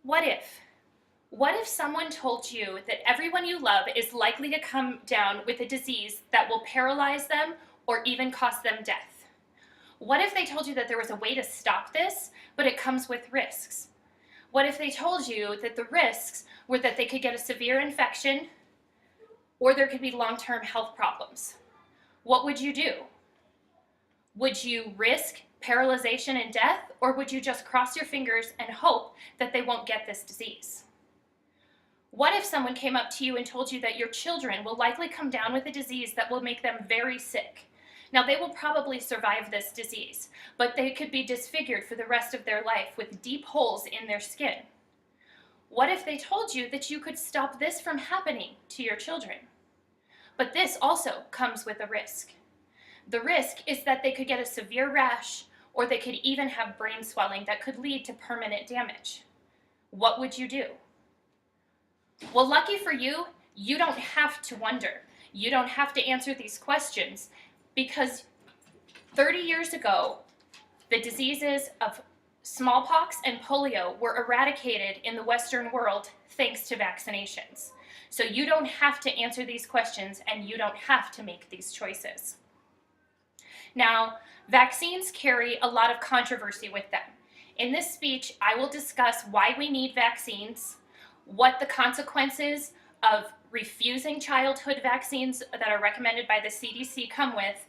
What if? What if someone told you that everyone you love is likely to come down with a disease that will paralyze them or even cost them death? What if they told you that there was a way to stop this, but it comes with risks? What if they told you that the risks were that they could get a severe infection or there could be long-term health problems? What would you do? Would you risk paralyzation and death, or would you just cross your fingers and hope that they won't get this disease? What if someone came up to you and told you that your children will likely come down with a disease that will make them very sick? Now, they will probably survive this disease, but they could be disfigured for the rest of their life with deep holes in their skin. What if they told you that you could stop this from happening to your children? But this also comes with a risk. The risk is that they could get a severe rash, or they could even have brain swelling that could lead to permanent damage. What would you do? Well, lucky for you, you don't have to wonder. You don't have to answer these questions, because 30 years ago, the diseases of smallpox and polio were eradicated in the Western world thanks to vaccinations. So you don't have to answer these questions, and you don't have to make these choices. Now, vaccines carry a lot of controversy with them. In this speech, I will discuss why we need vaccines, what the consequences of refusing childhood vaccines that are recommended by the CDC come with,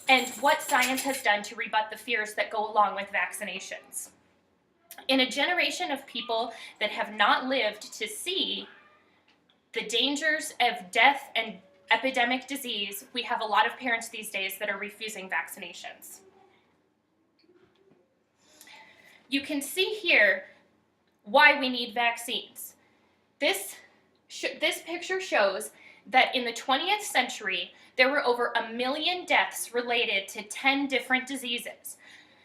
and what science has done to rebut the fears that go along with vaccinations. In a generation of people that have not lived to see the dangers of death and epidemic disease, we have a lot of parents these days that are refusing vaccinations. You can see here why we need vaccines. This picture shows that in the 20th century, there were over 1 million deaths related to 10 different diseases.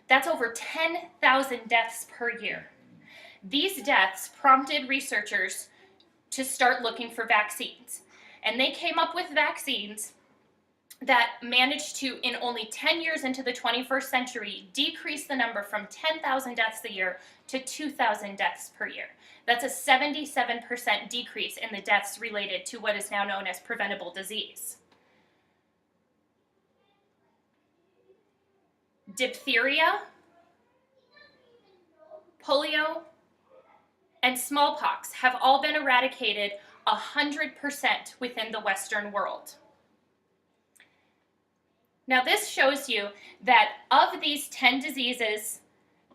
That's over 10,000 deaths per year. These deaths prompted researchers to start looking for vaccines. And they came up with vaccines that managed to, in only 10 years into the 21st century, decrease the number from 10,000 deaths a year to 2,000 deaths per year. That's a 77% decrease in the deaths related to what is now known as preventable disease. Diphtheria, polio, and smallpox have all been eradicated 100% within the Western world. Now, this shows you that of these 10 diseases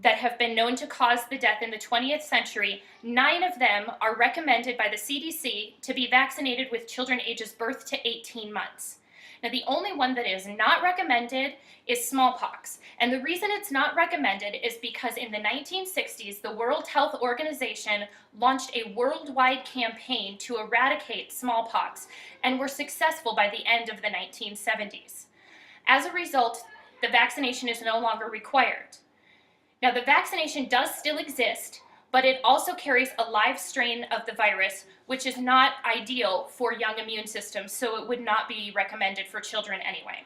that have been known to cause the death in the 20th century, 9 of them are recommended by the CDC to be vaccinated with children ages birth to 18 months. Now, the only one that is not recommended is smallpox. And the reason it's not recommended is because in the 1960s, the World Health Organization launched a worldwide campaign to eradicate smallpox and were successful by the end of the 1970s. As a result, the vaccination is no longer required. Now, the vaccination does still exist, but it also carries a live strain of the virus, which is not ideal for young immune systems, so it would not be recommended for children anyway.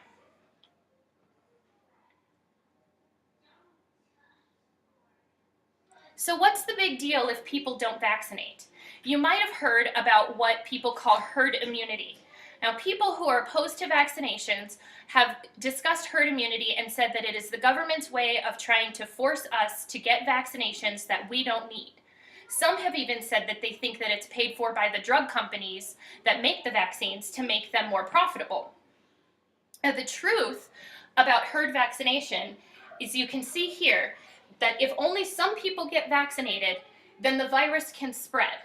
So what's the big deal if people don't vaccinate? You might have heard about what people call herd immunity. Now, people who are opposed to vaccinations have discussed herd immunity and said that it is the government's way of trying to force us to get vaccinations that we don't need. Some have even said that they think that it's paid for by the drug companies that make the vaccines to make them more profitable. Now, the truth about herd vaccination is, you can see here that if only some people get vaccinated, then the virus can spread.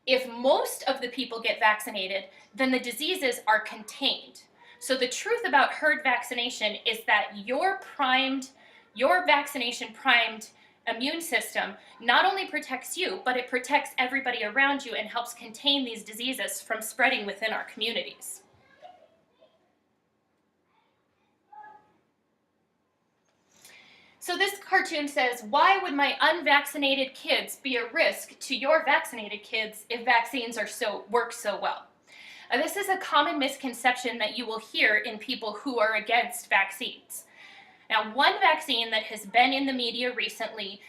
If most of the people get vaccinated, then the diseases are contained. So the truth about herd vaccination is that your vaccination primed immune system not only protects you, but it protects everybody around you and helps contain these diseases from spreading within our communities. So this cartoon says, why would my unvaccinated kids be a risk to your vaccinated kids if vaccines work so well? This is a common misconception that you will hear in people who are against vaccines. Now, one vaccine that has been in the media recently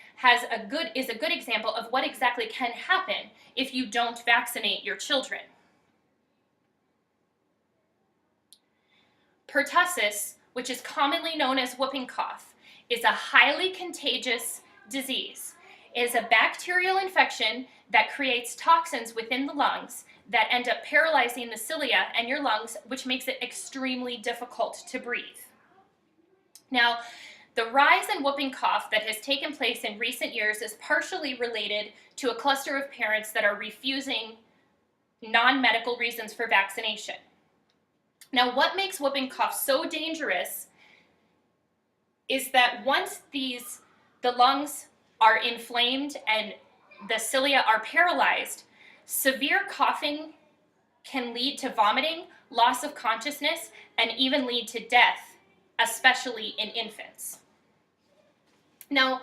is a good example of what exactly can happen if you don't vaccinate your children. Pertussis, which is commonly known as whooping cough, is a highly contagious disease. It is a bacterial infection that creates toxins within the lungs that end up paralyzing the cilia and your lungs, which makes it extremely difficult to breathe. Now, the rise in whooping cough that has taken place in recent years is partially related to a cluster of parents that are refusing non-medical reasons for vaccination. Now, what makes whooping cough so dangerous is that once the lungs are inflamed and the cilia are paralyzed, severe coughing can lead to vomiting, loss of consciousness, and even lead to death, especially in infants. Now,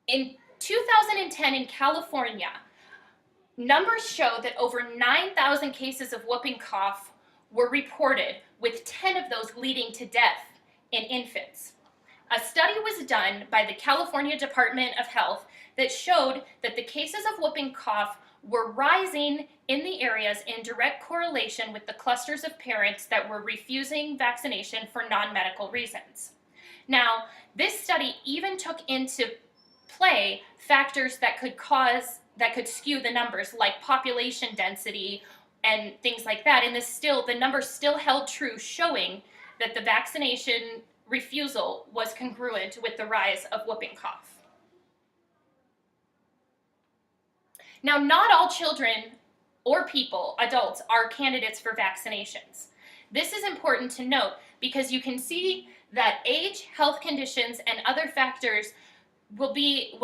in 2010 in California, numbers show that over 9,000 cases of whooping cough were reported, with 10 of those leading to death in infants. A study was done by the California Department of Health that showed that the cases of whooping cough were rising in the areas in direct correlation with the clusters of parents that were refusing vaccination for non-medical reasons. Now, this study even took into play factors that could skew the numbers, like population density and things like that. And the numbers still held true, showing that the vaccination refusal was congruent with the rise of whooping cough. Now, not all children or adults, are candidates for vaccinations. This is important to note because you can see that age, health conditions, and other factors will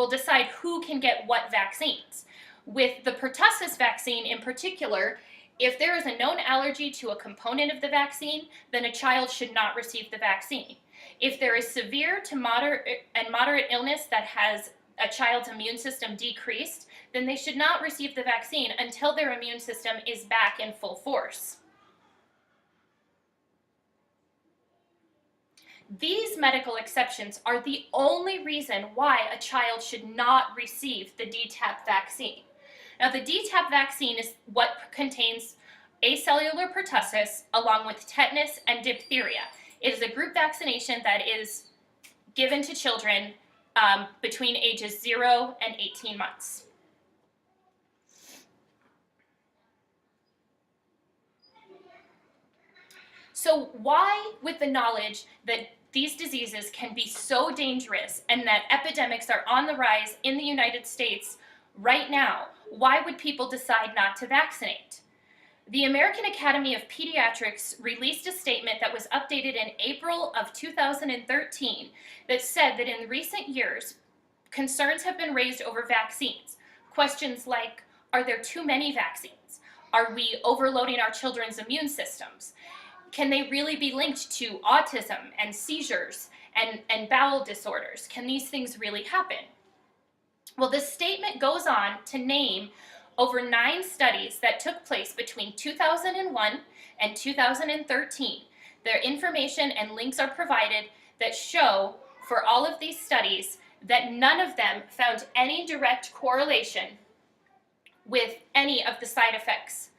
decide who can get what vaccines. With the pertussis vaccine in particular, if there is a known allergy to a component of the vaccine, then a child should not receive the vaccine. If there is severe to moderate illness that has a child's immune system decreased, then they should not receive the vaccine until their immune system is back in full force. These medical exceptions are the only reason why a child should not receive the DTaP vaccine. Now, the DTaP vaccine is what contains acellular pertussis along with tetanus and diphtheria. It is a group vaccination that is given to children between ages 0 and 18 months. So why, with the knowledge that these diseases can be so dangerous and that epidemics are on the rise in the United States right now, why would people decide not to vaccinate? The American Academy of Pediatrics released a statement that was updated in April of 2013 that said that in recent years, concerns have been raised over vaccines. Questions like, are there too many vaccines? Are we overloading our children's immune systems? Can they really be linked to autism and seizures and bowel disorders? Can these things really happen? Well, this statement goes on to name over 9 studies that took place between 2001 and 2013. Their information and links are provided that show for all of these studies that none of them found any direct correlation with any of the side effects.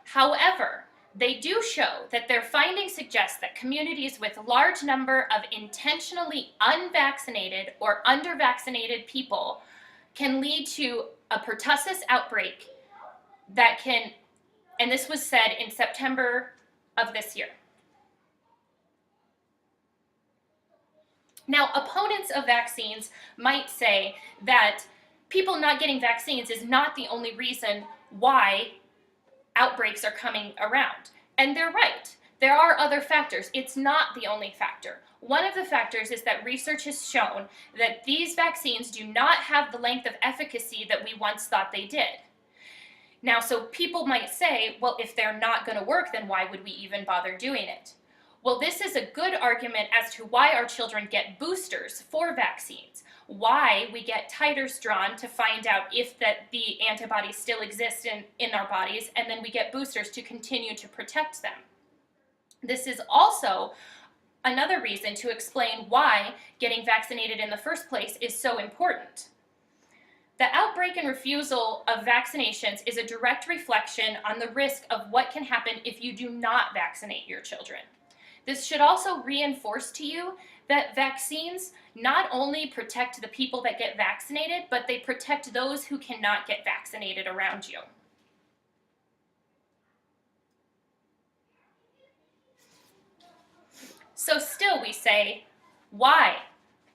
However, they do show that their findings suggest that communities with a large number of intentionally unvaccinated or undervaccinated people can lead to a pertussis outbreak that can, and this was said in September of this year. Now, opponents of vaccines might say that people not getting vaccines is not the only reason why outbreaks are coming around. And they're right. There are other factors. It's not the only factor. One of the factors is that research has shown that these vaccines do not have the length of efficacy that we once thought they did. Now, so people might say, well, if they're not going to work, then why would we even bother doing it? Well, this is a good argument as to why our children get boosters for vaccines, why we get titers drawn to find out if the antibodies still exist in our bodies, and then we get boosters to continue to protect them. This is also another reason to explain why getting vaccinated in the first place is so important. The outbreak and refusal of vaccinations is a direct reflection on the risk of what can happen if you do not vaccinate your children. This should also reinforce to you that vaccines not only protect the people that get vaccinated, but they protect those who cannot get vaccinated around you. So still we say, why?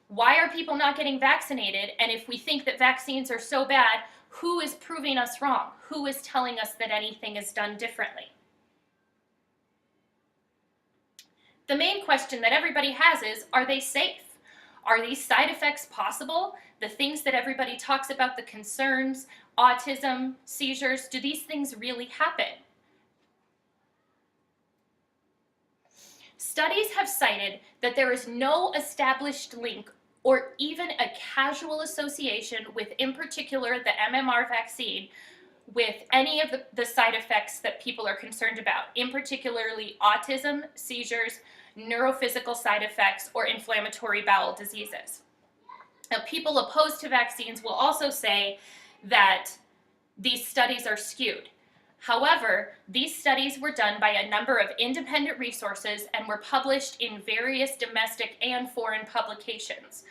Why are people not getting vaccinated? And if we think that vaccines are so bad, who is proving us wrong? Who is telling us that anything is done differently? The main question that everybody has is, are they safe? Are these side effects possible? The things that everybody talks about, the concerns, autism, seizures, do these things really happen? Studies have cited that there is no established link or even a casual association with, in particular, the MMR vaccine with any of the side effects that people are concerned about, in particularly autism, seizures, neurophysical side effects, or inflammatory bowel diseases. Now, people opposed to vaccines will also say that these studies are skewed. However, these studies were done by a number of independent resources and were published in various domestic and foreign publications.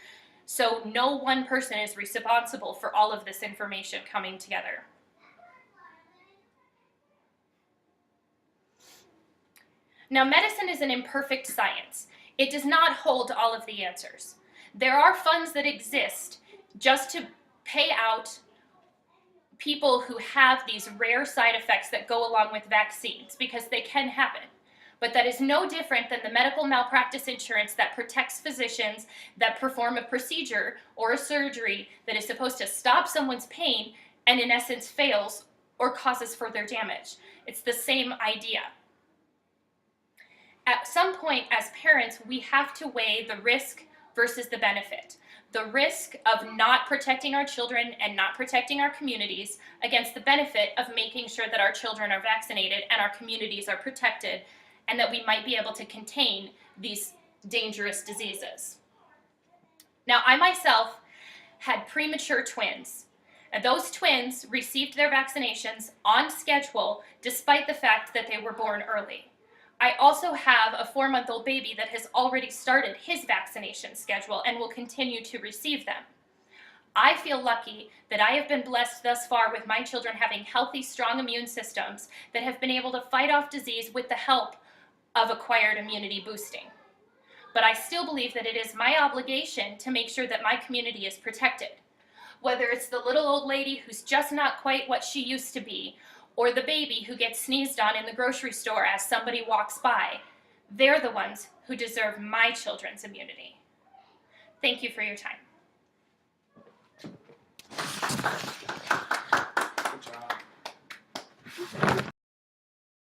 So no one person is responsible for all of this information coming together. Now, medicine is an imperfect science. It does not hold all of the answers. There are funds that exist just to pay out people who have these rare side effects that go along with vaccines, because they can happen. But that is no different than the medical malpractice insurance that protects physicians that perform a procedure or a surgery that is supposed to stop someone's pain and in essence fails or causes further damage. It's the same idea. At some point as parents, we have to weigh the risk versus the benefit. The risk of not protecting our children and not protecting our communities against the benefit of making sure that our children are vaccinated and our communities are protected, and that we might be able to contain these dangerous diseases. Now, I myself had premature twins, and those twins received their vaccinations on schedule despite the fact that they were born early. I also have a 4-month-old baby that has already started his vaccination schedule and will continue to receive them. I feel lucky that I have been blessed thus far with my children having healthy, strong immune systems that have been able to fight off disease with the help of acquired immunity boosting. But I still believe that it is my obligation to make sure that my community is protected. Whether it's the little old lady who's just not quite what she used to be, or the baby who gets sneezed on in the grocery store as somebody walks by, they're the ones who deserve my children's immunity. Thank you for your time. Good job.